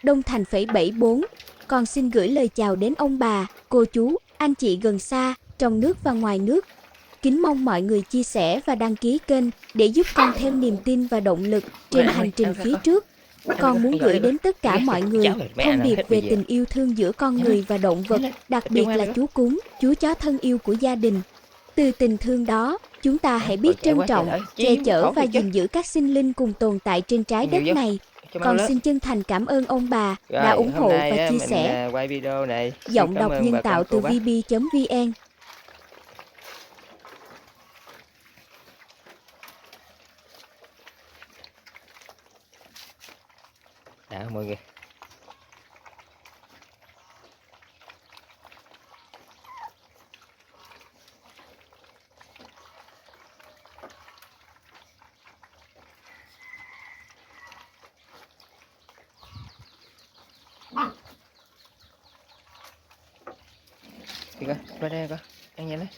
Đông Thành phẩy 74. Con xin gửi lời chào đến ông bà, cô chú, anh chị gần xa, trong nước và ngoài nước. Kính mong mọi người chia sẻ và đăng ký kênh để giúp con thêm niềm tin và động lực trên hành trình phía trước. Con muốn gửi đến tất cả mọi người thông điệp về tình yêu thương giữa con người và động vật, đặc biệt là chú cún, chú chó thân yêu của gia đình. Từ tình thương đó, chúng ta hãy biết trân trọng, che chở và gìn giữ các sinh linh cùng tồn tại trên trái đất này. Con xin chân thành cảm ơn ông bà đã ủng hộ và chia sẻ. Quay video này. Giọng đọc nhân tạo từ vb.vn. Đã mọi người. Đi coi, qua đây coi, ăn nhanh đấy.